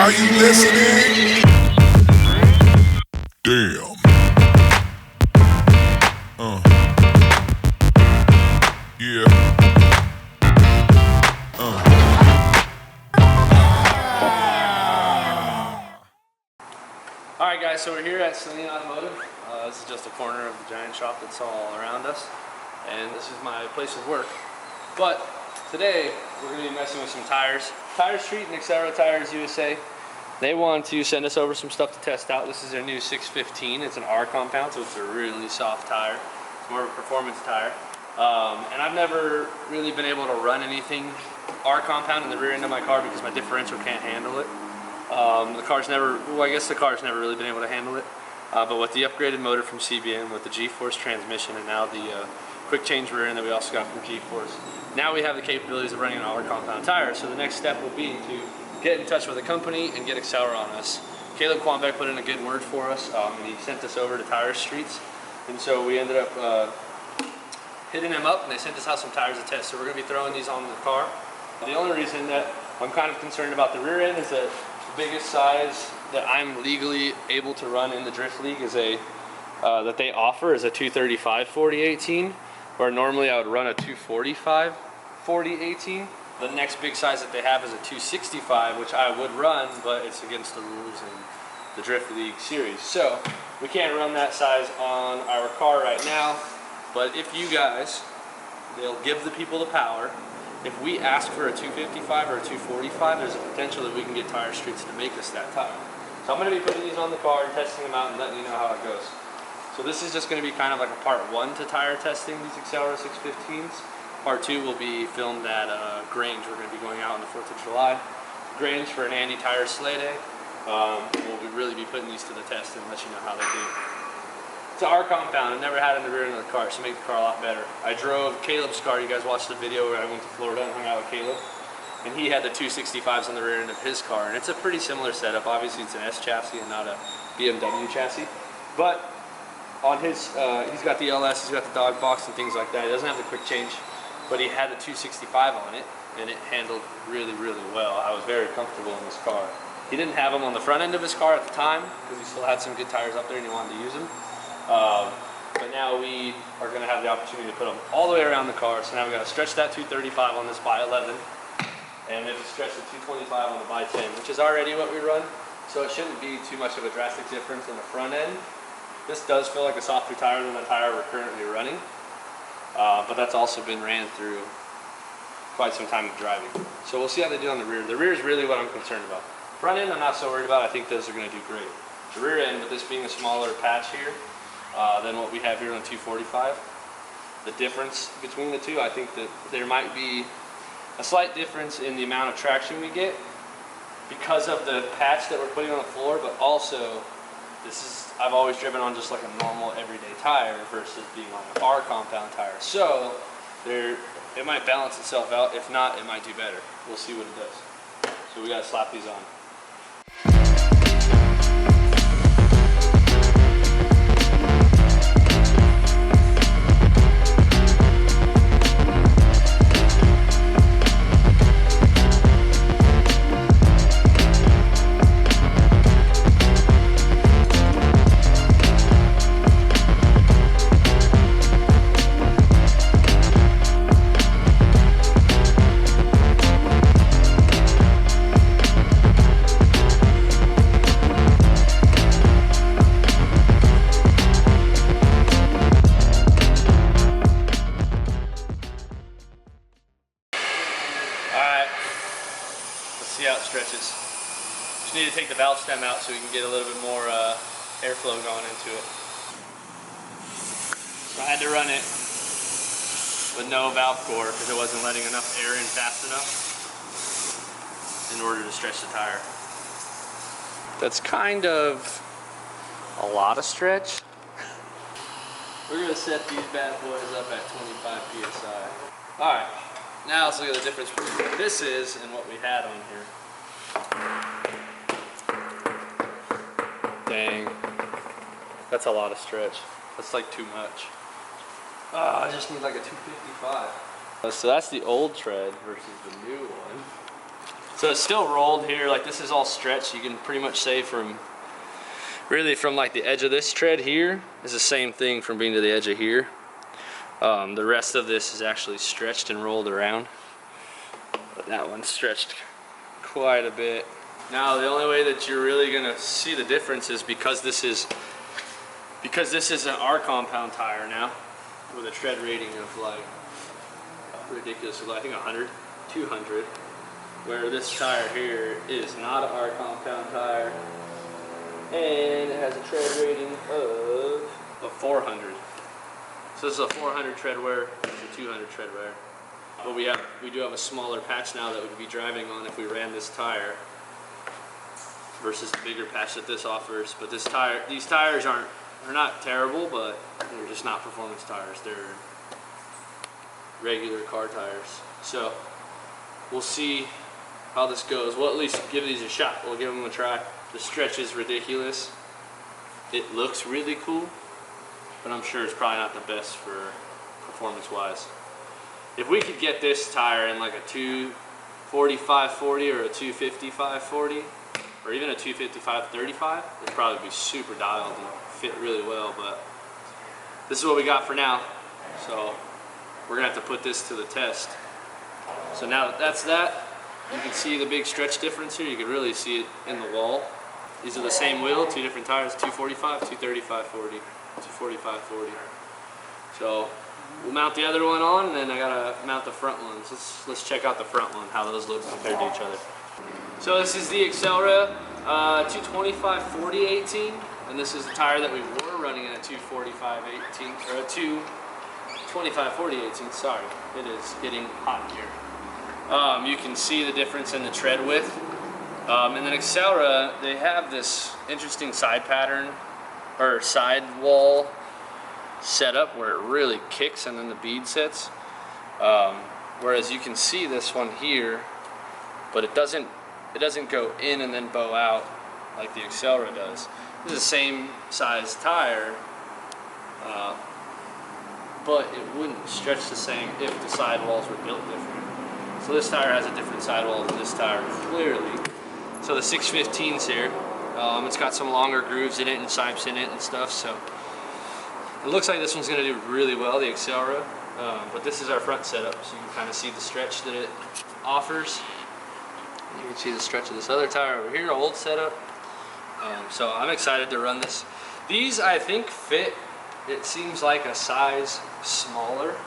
Are you listening? Damn. Yeah. Alright guys, so we're here at Accelera Automotive. This is just a corner of the giant shop that's all around us. And this is my place of work. But today, we're going to be messing with some tires. Tire Street and Accelera Tires USA. They want to send us over some stuff to test out. This is their new 615. It's an R compound, so it's a really soft tire. It's more of a performance tire. And I've never really been able to run anything R compound in the rear end of my car because my differential can't handle it. The car's never really been able to handle it. But with the upgraded motor from CBN, with the G-Force transmission, and now the quick change rear end that we also got from G-Force, now we have the capabilities of running an R compound tire. So the next step will be to get in touch with a company and get Accelera on us. Caleb Quambeck put in a good word for us, and he sent us over to Tire Streets. And so we ended up hitting them up, and they sent us out some tires to test. So we're going to be throwing these on the car. The only reason that I'm kind of concerned about the rear end is that the biggest size that I'm legally able to run in the Drift League is that they offer is a 235 40/18, where normally I would run a 245 40/18. The next big size that they have is a 265, which I would run, but it's against the rules in the Drift League series. So we can't run that size on our car right now, but if you guys, they'll give the people the power. If we ask for a 255 or a 245, there's a potential that we can get Tire Streets to make us that tire. So I'm going to be putting these on the car and testing them out and letting you know how it goes. So this is just going to be kind of like a part 1 to tire testing these Accelera 615s. Part 2 will be filmed at Grange. We're going to be going out on the 4th of July. Grange for an Andy Tire Sleigh Day. We'll really be putting these to the test and let you know how they do. It's an R compound. I've never had it in the rear end of the car, so make the car a lot better. I drove Caleb's car. You guys watched the video where I went to Florida and hung out with Caleb. And he had the 265s on the rear end of his car. And it's a pretty similar setup. Obviously, it's an S chassis and not a BMW chassis. But on his, he's got the LS, he's got the dog box and things like that. He doesn't have the quick change, but he had the 265 on it, and it handled really, really well. I was very comfortable in this car. He didn't have them on the front end of his car at the time because he still had some good tires up there and he wanted to use them. But now we are going to have the opportunity to put them all the way around the car. So now we've got to stretch that 235 on this by 11, and then stretch the 225 on the by 10, which is already what we run. So it shouldn't be too much of a drastic difference in the front end. This does feel like a softer tire than the tire we're currently running. But that's also been ran through quite some time of driving. So we'll see how they do on the rear. The rear is really what I'm concerned about. Front end I'm not so worried about. I think those are going to do great. The rear end, with this being a smaller patch here than what we have here on 245, the difference between the two, I think that there might be a slight difference in the amount of traction we get because of the patch that we're putting on the floor, but also I've always driven on just like a normal everyday tire versus being on an R compound tire. So it might balance itself out. If not, it might do better. We'll see what it does. So we gotta slap these on. See how it stretches. Just need to take the valve stem out so we can get a little bit more airflow going into it. So I had to run it with no valve core because it wasn't letting enough air in fast enough in order to stretch the tire. That's kind of a lot of stretch. We're gonna set these bad boys up at 25 PSI. All right. Now let's look at the difference between what this is and what we had on here. Dang. That's a lot of stretch. That's like too much. I just need like a 255. So that's the old tread versus the new one. So it's still rolled here, like this is all stretched. You can pretty much say from like the edge of this tread here is the same thing from being to the edge of here. The rest of this is actually stretched and rolled around. But that one's stretched quite a bit. Now the only way that you're really gonna see the difference is because this is an R compound tire now with a tread rating of like ridiculous, I think 100, 200. Where this tire here is not an R compound tire, and it has a tread rating of 400. So this is a 400 tread wear, it's a 200 tread wear. But we do have a smaller patch now that we'd be driving on if we ran this tire versus the bigger patch that this offers. But these tires are not terrible, but they're just not performance tires. They're regular car tires. So we'll see how this goes. We'll at least give these a shot. We'll give them a try. The stretch is ridiculous. It looks really cool, but I'm sure it's probably not the best for performance-wise. If we could get this tire in like a 245/40 or a 255/40, or even a 255/35, it'd probably be super dialed and fit really well. But this is what we got for now. So we're gonna have to put this to the test. So now that that's that, you can see the big stretch difference here. You can really see it in the wall. These are the same wheel, two different tires, 245, 235/40, 245/40. So we'll mount the other one on, and then I gotta mount the front ones. Let's check out the front one, how those look compared to each other. So this is the Accelera 225/40/18, and this is the tire that we were running in a 245/18 or a 225/40/18. Sorry, it is getting hot here. You can see the difference in the tread width. And then Accelera, they have this interesting side pattern or side wall setup where it really kicks and then the bead sits. Whereas you can see this one here, but it doesn't go in and then bow out like the Accelera does. This is the same size tire, but it wouldn't stretch the same if the sidewalls were built different. So this tire has a different sidewall than this tire, clearly. So the 615's here, it's got some longer grooves in it and sipes in it and stuff, so it looks like this one's going to do really well, the Accelera. But this is our front setup, so you can kind of see the stretch that it offers. You can see the stretch of this other tire over here, old setup. So I'm excited to run this. These, I think, fit, it seems like, a size smaller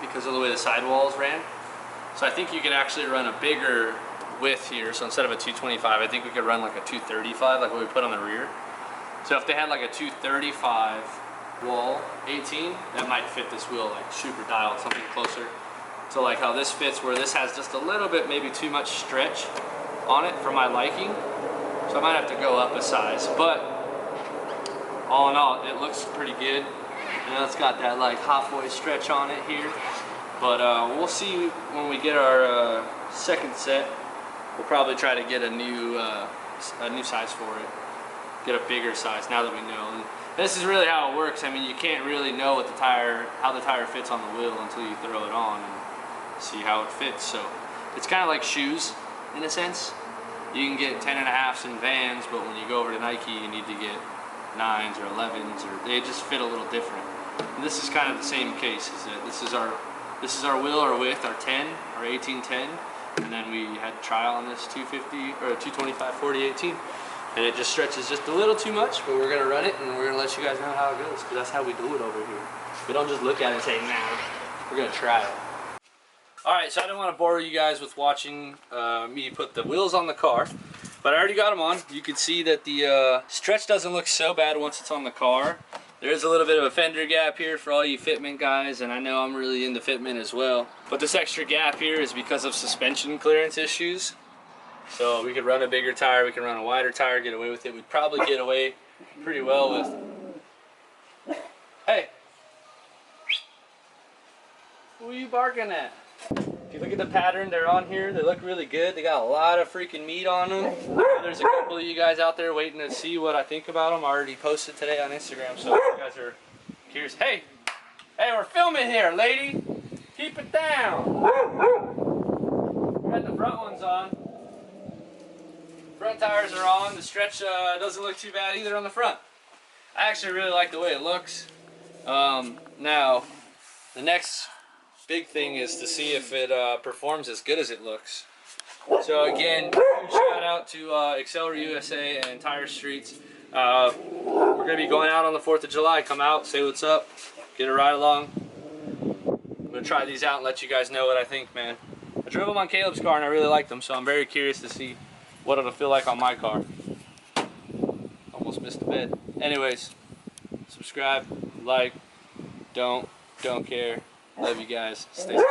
because of the way the sidewalls ran. So I think you could actually run a bigger width here. So instead of a 225, I think we could run like a 235, like what we put on the rear. So if they had like a 235 wall 18, that might fit this wheel like super dialed, something closer to like how this fits, where this has just a little bit, maybe too much stretch on it for my liking. So I might have to go up a size, but all in all, it looks pretty good. You know, it's got that like halfway stretch on it here. But we'll see when we get our second set. We'll probably try to get a new size for it. Get a bigger size now that we know. And this is really how it works. I mean, you can't really know what how the tire fits on the wheel until you throw it on and see how it fits. So it's kind of like shoes in a sense. You can get 10.5s in Vans, but when you go over to Nike, you need to get 9s or 11s, or they just fit a little different. And this is kind of the same case. Is that this is our wheel, our width, our 10, our 1810, and then we had trial on this 250 or 225/40/18, and it just stretches just a little too much. But we're gonna run it, and we're gonna let you guys know how it goes, because that's how we do it over here. We don't just look at it and say, "Nah." We're gonna try it. All right, so I don't want to bore you guys with watching me put the wheels on the car, but I already got them on. You can see that the stretch doesn't look so bad once it's on the car. There is a little bit of a fender gap here for all you fitment guys, and I know I'm really into fitment as well. But this extra gap here is because of suspension clearance issues. So we could run a bigger tire, we can run a wider tire, get away with it. We'd probably get away pretty well with... Hey! Who are you barking at? If you look at the pattern, they're on here, they look really good. They got a lot of freaking meat on them. There's a couple of you guys out there waiting to see what I think about them. I already posted today on Instagram, so if you guys are curious. Hey, we're filming here, lady. Keep it down. Got the front ones on. Front tires are on. The stretch doesn't look too bad either on the front. I actually really like the way it looks. Now, the next big thing is to see if it performs as good as it looks. So again, huge shout out to Accelera USA and Tire Streets. We're going to be going out on the 4th of July. Come out, say what's up, get a ride along. I'm going to try these out and let you guys know what I think, man. I drove them on Caleb's car and I really liked them, so I'm very curious to see what it'll feel like on my car. Almost missed the bed. Anyways, subscribe, like, don't care. Love you guys. Stay safe.